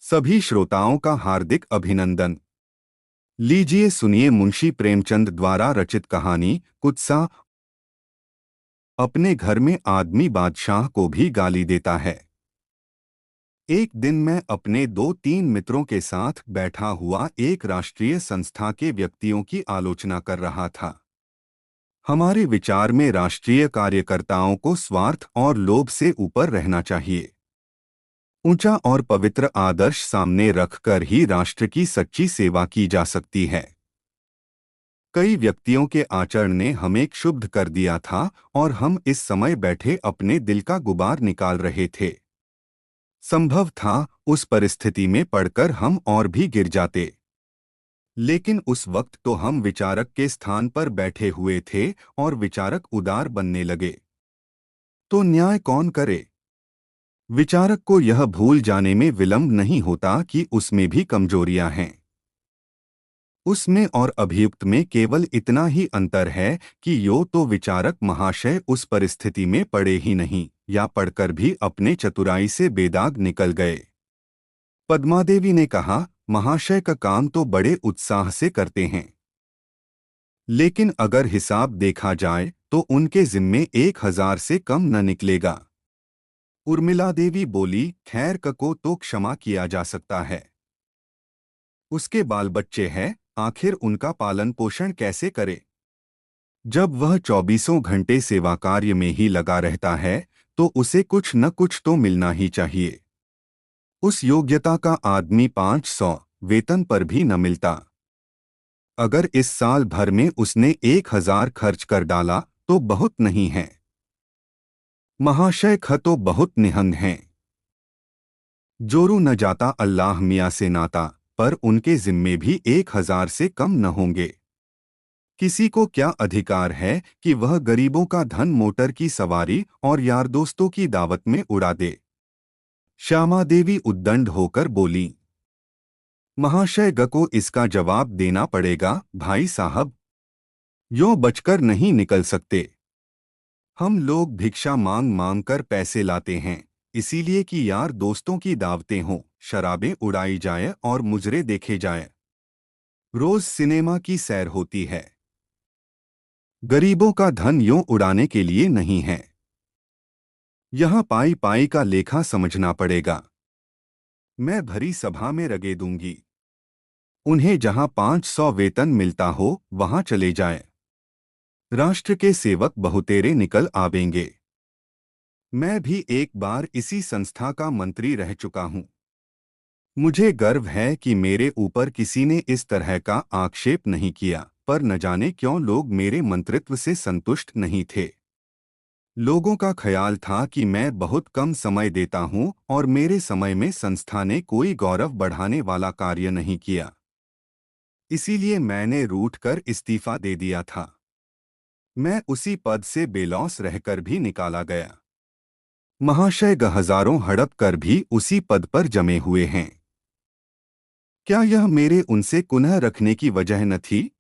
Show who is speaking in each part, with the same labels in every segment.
Speaker 1: सभी श्रोताओं का हार्दिक अभिनंदन। लीजिए सुनिए मुंशी प्रेमचंद द्वारा रचित कहानी कुत्सा। अपने घर में आदमी बादशाह को भी गाली देता है। एक दिन मैं अपने दो तीन मित्रों के साथ बैठा हुआ एक राष्ट्रीय संस्था के व्यक्तियों की आलोचना कर रहा था। हमारे विचार में राष्ट्रीय कार्यकर्ताओं को स्वार्थ और लोभ से ऊपर रहना चाहिए। ऊंचा और पवित्र आदर्श सामने रखकर ही राष्ट्र की सच्ची सेवा की जा सकती है। कई व्यक्तियों के आचरण ने हमें क्षुब्ध कर दिया था और हम इस समय बैठे अपने दिल का गुबार निकाल रहे थे। संभव था उस परिस्थिति में पड़कर हम और भी गिर जाते, लेकिन उस वक्त तो हम विचारक के स्थान पर बैठे हुए थे और विचारक उदार बनने लगे। तो न्याय कौन करे? विचारक को यह भूल जाने में विलंब नहीं होता कि उसमें भी कमजोरियां हैं। उसमें और अभियुक्त में केवल इतना ही अंतर है कि यो तो विचारक महाशय उस परिस्थिति में पड़े ही नहीं, या पढ़कर भी अपने चतुराई से बेदाग निकल गए। पद्मादेवी ने कहा, महाशय का काम तो बड़े उत्साह से करते हैं, लेकिन अगर हिसाब देखा जाए तो उनके जिम्मे 1000 से कम न निकलेगा। उर्मिला देवी बोली, खैर को तो क्षमा किया जा सकता है, उसके बाल बच्चे हैं, आखिर उनका पालन पोषण कैसे करे? जब वह 24 घंटे सेवा कार्य में ही लगा रहता है तो उसे कुछ न कुछ तो मिलना ही चाहिए। उस योग्यता का आदमी 500 वेतन पर भी न मिलता। अगर इस साल भर में उसने 1000 खर्च कर डाला तो बहुत नहीं है। महाशय ख तो बहुत निहंग हैं। जोरू न जाता अल्लाह मियाँ से नाता, पर उनके जिम्मे भी 1000 से कम न होंगे। किसी को क्या अधिकार है कि वह गरीबों का धन मोटर की सवारी और यार दोस्तों की दावत में उड़ा दे? श्यामा देवी उद्दंड होकर बोली, महाशय ग को इसका जवाब देना पड़ेगा भाई साहब, यों बचकर नहीं निकल सकते। हम लोग भिक्षा मांग मांग कर पैसे लाते हैं, इसीलिए कि यार दोस्तों की दावतें हों, शराबें उड़ाई जाए और मुजरे देखे जाए। रोज सिनेमा की सैर होती है। गरीबों का धन यूं उड़ाने के लिए नहीं है। यहां पाई पाई का लेखा समझना पड़ेगा। मैं भरी सभा में रगे दूंगी। उन्हें जहां 500 वेतन मिलता हो वहां चले जाएं। राष्ट्र के सेवक बहुतेरे निकल आवेंगे। मैं भी एक बार इसी संस्था का मंत्री रह चुका हूं। मुझे गर्व है कि मेरे ऊपर किसी ने इस तरह का आक्षेप नहीं किया, पर न जाने क्यों लोग मेरे मंत्रित्व से संतुष्ट नहीं थे। लोगों का ख्याल था कि मैं बहुत कम समय देता हूं और मेरे समय में संस्था ने कोई गौरव बढ़ाने वाला कार्य नहीं किया। इसीलिए मैंने रूठकर इस्तीफा दे दिया था। मैं उसी पद से बेलौस रहकर भी निकाला गया। महाशय हजारों हड़प कर भी उसी पद पर जमे हुए हैं। क्या यह मेरे उनसे कुन्ह रखने की वजह न थी?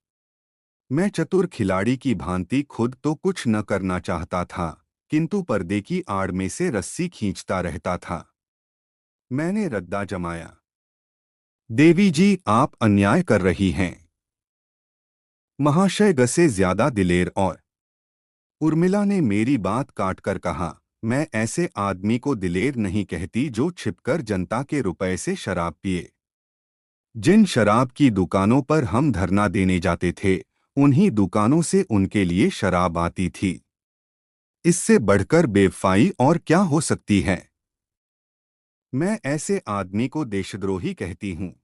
Speaker 1: मैं चतुर खिलाड़ी की भांति खुद तो कुछ न करना चाहता था, किंतु पर्दे की आड़ में से रस्सी खींचता रहता था। मैंने रद्दा जमाया। देवी जी, आप अन्याय कर रही हैं। महाशय ग से ज्यादा दिलेर और उर्मिला ने मेरी बात काटकर कहा, मैं ऐसे आदमी को दिलेर नहीं कहती जो छिपकर जनता के रुपए से शराब पिए। जिन शराब की दुकानों पर हम धरना देने जाते थे, उन्हीं दुकानों से उनके लिए शराब आती थी। इससे बढ़कर बेवफाई और क्या हो सकती है? मैं ऐसे आदमी को देशद्रोही कहती हूँ।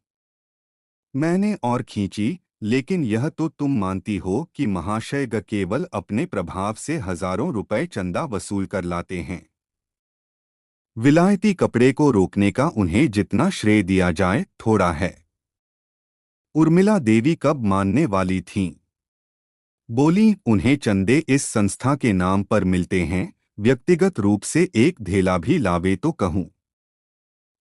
Speaker 1: मैंने और खींची, लेकिन यह तो तुम मानती हो कि महाशय ग केवल अपने प्रभाव से हजारों रुपए चंदा वसूल कर लाते हैं। विलायती कपड़े को रोकने का उन्हें जितना श्रेय दिया जाए थोड़ा है। उर्मिला देवी कब मानने वाली थीं? बोली, उन्हें चंदे इस संस्था के नाम पर मिलते हैं, व्यक्तिगत रूप से एक धेला भी लावे तो कहूँ।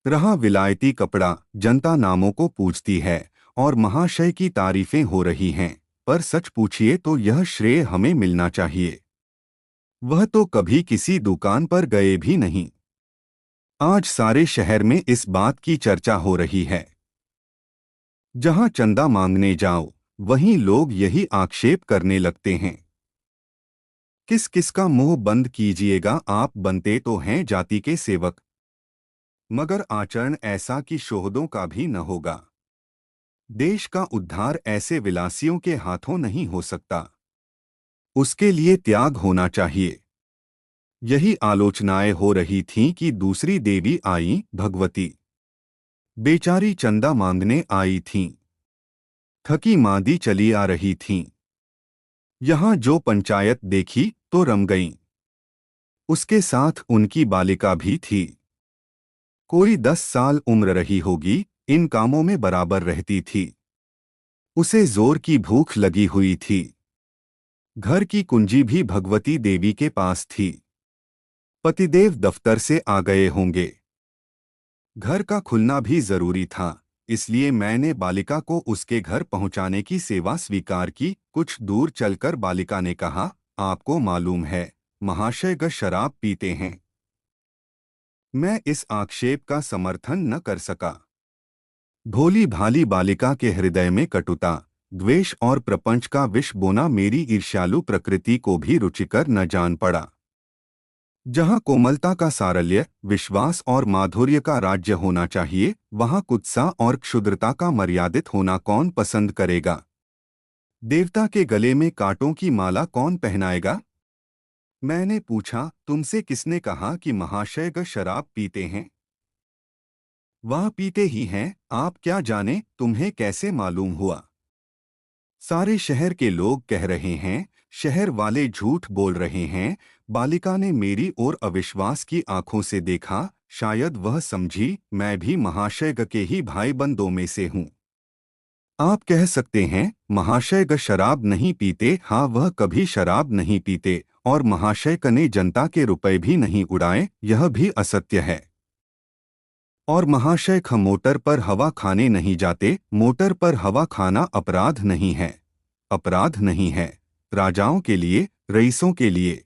Speaker 1: रहा विलायती कपड़ा, जनता नामों को पूछती है और महाशय की तारीफें हो रही हैं, पर सच पूछिए तो यह श्रेय हमें मिलना चाहिए। वह तो कभी किसी दुकान पर गए भी नहीं। आज सारे शहर में इस बात की चर्चा हो रही है। जहां चंदा मांगने जाओ, वहीं लोग यही आक्षेप करने लगते हैं। किस किस का मुंह बंद कीजिएगा, आप बनते तो हैं जाति के सेवक, मगर आचरण ऐसा कि शोहदों का भी न होगा। देश का उद्धार ऐसे विलासियों के हाथों नहीं हो सकता। उसके लिए त्याग होना चाहिए। यही आलोचनाएं हो रही थीं कि दूसरी देवी आई, भगवती। बेचारी चंदा मांगने आई थीं। थकी मांदी चली आ रही थीं। यहां जो पंचायत देखी तो रम गईं। उसके साथ उनकी बालिका भी थी। कोई 10 साल उम्र रही होगी, इन कामों में बराबर रहती थी। उसे जोर की भूख लगी हुई थी। घर की कुंजी भी भगवती देवी के पास थी। पतिदेव दफ्तर से आ गए होंगे। घर का खुलना भी जरूरी था, इसलिए मैंने बालिका को उसके घर पहुंचाने की सेवा स्वीकार की। कुछ दूर चलकर बालिका ने कहा, आपको मालूम है, महाशय ग शराब पीते हैं। मैं इस आक्षेप का समर्थन न कर सका। भोली भाली बालिका के हृदय में कटुता, द्वेष और प्रपंच का विष बोना मेरी ईर्ष्यालु प्रकृति को भी रुचिकर न जान पड़ा। जहाँ कोमलता का सारल्य, विश्वास और माधुर्य का राज्य होना चाहिए, वहाँ कुत्सा और क्षुद्रता का मर्यादित होना कौन पसंद करेगा? देवता के गले में कांटों की माला कौन पहनाएगा? मैंने पूछा, तुमसे किसने कहा कि महाशय ग शराब पीते हैं? वह पीते ही हैं, आप क्या जाने, तुम्हें कैसे मालूम हुआ? सारे शहर के लोग कह रहे हैं, शहर वाले झूठ बोल रहे हैं। बालिका ने मेरी ओर अविश्वास की आंखों से देखा। शायद वह समझी मैं भी महाशय ग के ही भाई बंदों में से हूँ। आप कह सकते हैं, महाशय ग शराब नहीं पीते। हाँ, वह कभी शराब नहीं पीते, और महाशय क ने जनता के रुपए भी नहीं उड़ाए, यह भी असत्य है। और महाशय ख मोटर पर हवा खाने नहीं जाते। मोटर पर हवा खाना अपराध नहीं है। अपराध नहीं है राजाओं के लिए, रईसों के लिए,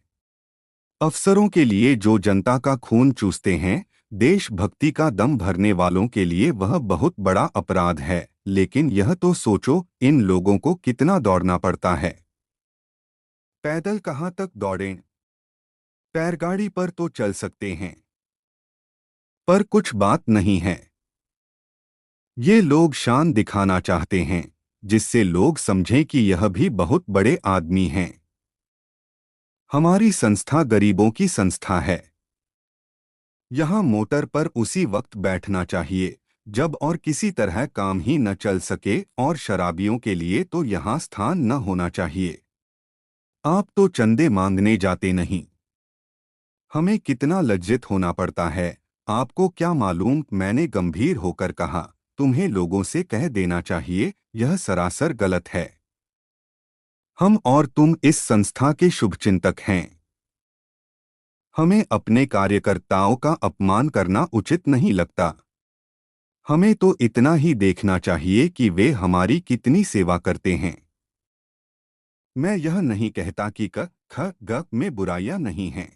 Speaker 1: अफसरों के लिए जो जनता का खून चूसते हैं, देशभक्ति का दम भरने वालों के लिए वह बहुत बड़ा अपराध है। लेकिन यह तो सोचो, इन लोगों को कितना दौड़ना पड़ता है। पैदल कहाँ तक दौड़ें? पैरगाड़ी पर तो चल सकते हैं, पर कुछ बात नहीं है। ये लोग शान दिखाना चाहते हैं, जिससे लोग समझें कि यह भी बहुत बड़े आदमी हैं। हमारी संस्था गरीबों की संस्था है। यहाँ मोटर पर उसी वक्त बैठना चाहिए जब और किसी तरह काम ही न चल सके, और शराबियों के लिए तो यहाँ स्थान न होना चाहिए। आप तो चंदे मांगने जाते नहीं। हमें कितना लज्जित होना पड़ता है। आपको क्या मालूम, मैंने गंभीर होकर कहा, तुम्हें लोगों से कह देना चाहिए, यह सरासर गलत है। हम और तुम इस संस्था के शुभचिंतक हैं। हमें अपने कार्यकर्ताओं का अपमान करना उचित नहीं लगता। हमें तो इतना ही देखना चाहिए कि वे हमारी कितनी सेवा करते हैं। मैं यह नहीं कहता कि क, ख, ग में बुराइयां नहीं हैं।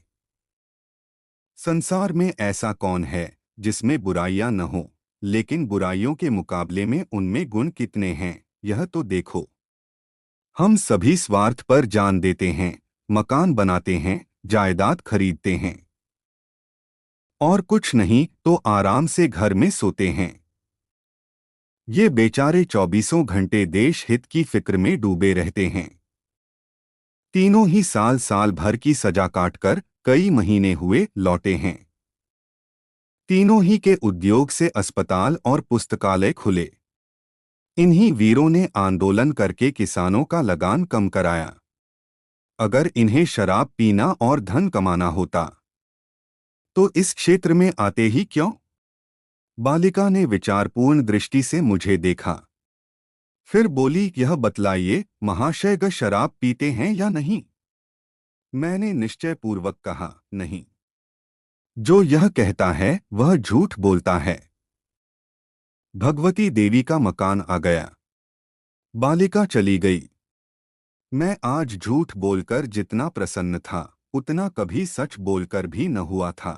Speaker 1: संसार में ऐसा कौन है जिसमें बुराइयां न हो, लेकिन बुराइयों के मुकाबले में उनमें गुण कितने हैं, यह तो देखो। हम सभी स्वार्थ पर जान देते हैं, मकान बनाते हैं, जायदाद खरीदते हैं, और कुछ नहीं तो आराम से घर में सोते हैं। ये बेचारे 24 घंटे देश हित की फिक्र में डूबे रहते हैं। तीनों ही साल साल भर की सजा काटकर कई महीने हुए लौटे हैं। तीनों ही के उद्योग से अस्पताल और पुस्तकालय खुले। इन्हीं वीरों ने आंदोलन करके किसानों का लगान कम कराया। अगर इन्हें शराब पीना और धन कमाना होता तो इस क्षेत्र में आते ही क्यों? बालिका ने विचारपूर्ण दृष्टि से मुझे देखा। फिर बोली, यह बतलाइए, महाशय ग शराब पीते हैं या नहीं? मैंने निश्चयपूर्वक कहा, नहीं। जो यह कहता है वह झूठ बोलता है। भगवती देवी का मकान आ गया। बालिका चली गई। मैं आज झूठ बोलकर जितना प्रसन्न था, उतना कभी सच बोलकर भी न हुआ था।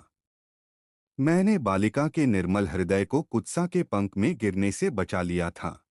Speaker 1: मैंने बालिका के निर्मल हृदय को कुत्सा के पंख में गिरने से बचा लिया था।